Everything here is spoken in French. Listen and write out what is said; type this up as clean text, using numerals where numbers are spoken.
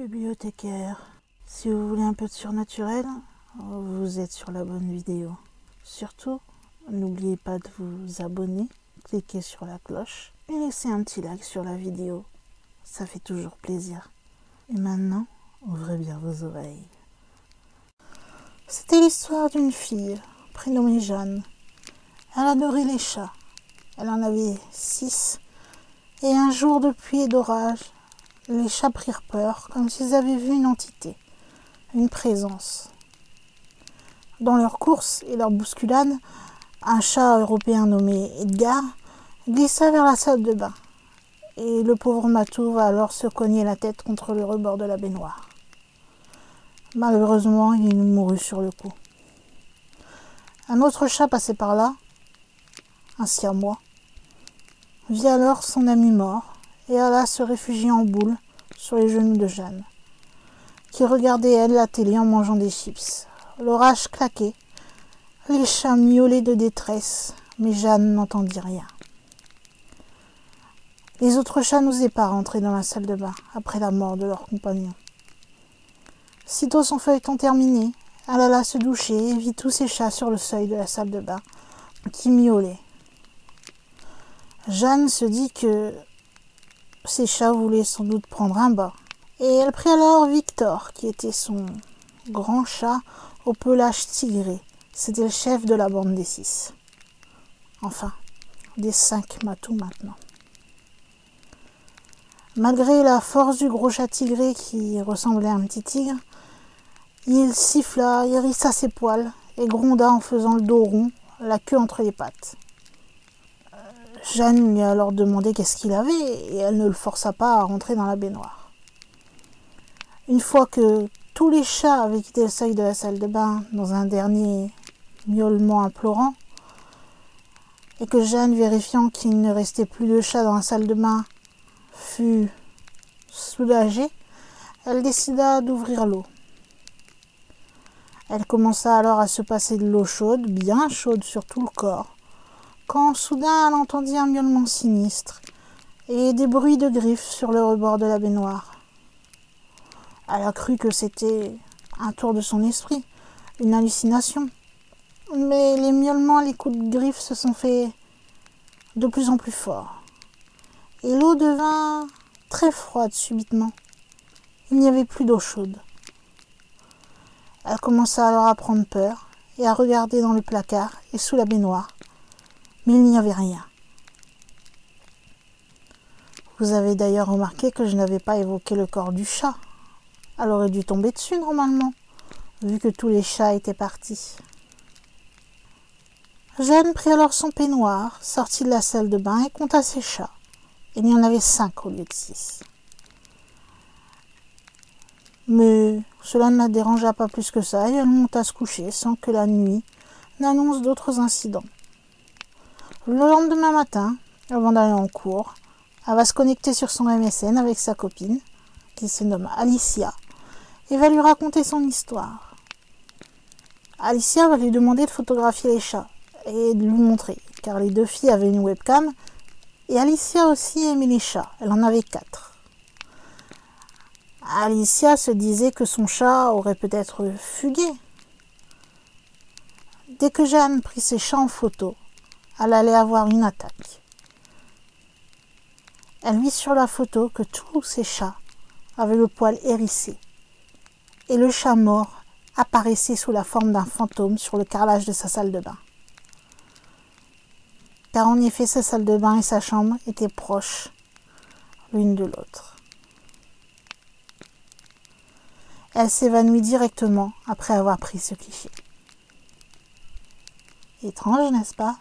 Bibliothécaire. Si vous voulez un peu de surnaturel, vous êtes sur la bonne vidéo. Surtout, n'oubliez pas de vous abonner, cliquez sur la cloche et laissez un petit like sur la vidéo. Ça fait toujours plaisir. Et maintenant, ouvrez bien vos oreilles. C'était l'histoire d'une fille, prénommée Jeanne. Elle adorait les chats. Elle en avait 6. Et un jour de pluie et d'orage, les chats prirent peur, comme s'ils avaient vu une entité, une présence. Dans leur course et leur bousculade, un chat européen nommé Edgar glissa vers la salle de bain. Et le pauvre Matou va alors se cogner la tête contre le rebord de la baignoire. Malheureusement, il mourut sur le coup. Un autre chat passé par là, un siamois, vit alors son ami mort et alla se réfugier en boule sur les genoux de Jeanne, qui regardait elle la télé en mangeant des chips. L'orage claquait, les chats miaulaient de détresse, mais Jeanne n'entendit rien. Les autres chats n'osaient pas rentrer dans la salle de bain après la mort de leur compagnon. Sitôt son feuilleton terminé, elle alla se doucher et vit tous ces chats sur le seuil de la salle de bain qui miaulaient. Jeanne se dit que ces chats voulaient sans doute prendre un bain. Et elle prit alors Victor, qui était son grand chat au pelage tigré. C'était le chef de la bande des 6. Enfin, des 5 matous maintenant. Malgré la force du gros chat tigré qui ressemblait à un petit tigre, il siffla, hérissa ses poils et gronda en faisant le dos rond, la queue entre les pattes. Jeanne lui a alors demandé qu'est-ce qu'il avait et elle ne le força pas à rentrer dans la baignoire. Une fois que tous les chats avaient quitté le seuil de la salle de bain dans un dernier miaulement implorant et que Jeanne, vérifiant qu'il ne restait plus de chats dans la salle de bain, fut soulagée, elle décida d'ouvrir l'eau. Elle commença alors à se passer de l'eau chaude, bien chaude sur tout le corps, quand soudain elle entendit un miaulement sinistre et des bruits de griffes sur le rebord de la baignoire. Elle a cru que c'était un tour de son esprit, une hallucination. Mais les miaulements et les coups de griffes se sont faits de plus en plus forts. Et l'eau devint très froide subitement. Il n'y avait plus d'eau chaude. Elle commença alors à prendre peur et à regarder dans le placard et sous la baignoire. Mais il n'y avait rien. Vous avez d'ailleurs remarqué que je n'avais pas évoqué le corps du chat. Elle aurait dû tomber dessus normalement, vu que tous les chats étaient partis. Jeanne prit alors son peignoir, sortit de la salle de bain et compta ses chats. Il y en avait 5 au lieu de 6. Mais cela ne la dérangea pas plus que ça et elle monta se coucher sans que la nuit n'annonce d'autres incidents. Le lendemain matin, avant d'aller en cours, elle va se connecter sur son MSN avec sa copine, qui se nomme Alicia, et va lui raconter son histoire. Alicia va lui demander de photographier les chats et de lui montrer, car les 2 filles avaient une webcam, et Alicia aussi aimait les chats, elle en avait 4. Alicia se disait que son chat aurait peut-être fugué. Dès que Jeanne prit ses chats en photo, elle allait avoir une attaque. Elle vit sur la photo que tous ces chats avaient le poil hérissé et le chat mort apparaissait sous la forme d'un fantôme sur le carrelage de sa salle de bain. Car en effet, sa salle de bain et sa chambre étaient proches l'une de l'autre. Elle s'évanouit directement après avoir pris ce cliché. Étrange, n'est-ce pas ?